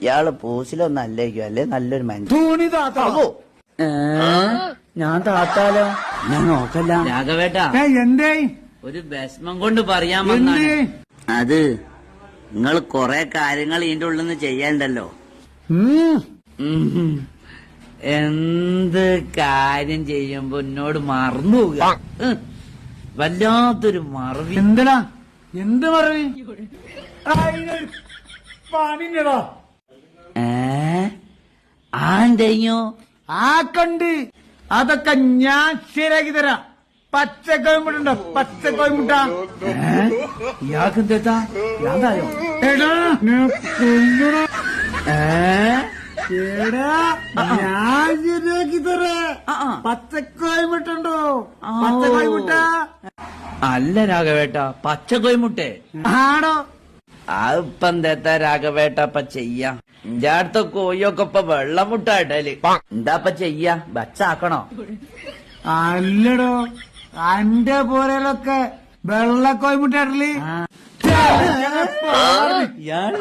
ഇയാള് പൂസിലൊന്നും അല്ലേക്കും അല്ലേ നല്ലൊരു മനുഷ്യൻ. ധോണി താത്താവോ? ഞാൻ താത്താലോ? ഞാൻ നോക്കല്ല. രാഘവേട്ടാ, എന്തേ ഒരു വിഷമം കൊണ്ട് പറയാൻ വന്നാണ്. അത് നിങ്ങൾ കൊറേ കാര്യങ്ങൾ ഇതിന്റെ ഉള്ളിൽ നിന്ന് ചെയ്യാനുണ്ടല്ലോ. എന്ത് കാര്യം ചെയ്യുമ്പോ എന്നോട് മറന്നു പോവുക. വല്ലാത്തൊരു മറവി. എന്തടാ എന്ത് മറവി? പണിഞ്ഞടാ ആന്റെയോ ആ കണ്ട് അതൊക്കെ ഞാൻ ശരിയാക്കി തരാം. പച്ചക്കോയമുട്ടുണ്ടോ? പച്ചക്കോയമുട്ട ഇയാൾക്ക് എന്താ യാതായോ? എടാ ഞാൻ ശരിയാക്കി തരാ. പച്ചക്കോയമുട്ടുണ്ടോ? പച്ചക്കോയമുട്ട അല്ല രാഘവേട്ട, പച്ചക്കോയ്മുട്ടേ ആടോ? അതിപ്പ എന്താ രാഘവേട്ടപ്പ ചെയ്യാ? എന്റെ അടുത്ത കോയൊക്കെ ഇപ്പൊ വെള്ളമുട്ട ഇടല്. എന്താപ്പ ചെയ്യാ? ബച്ചാക്കണോ? അല്ലടോ, അന്റെ പോരലൊക്കെ വെള്ളക്കോയമുട്ട ഇടല്. ഇയാൾ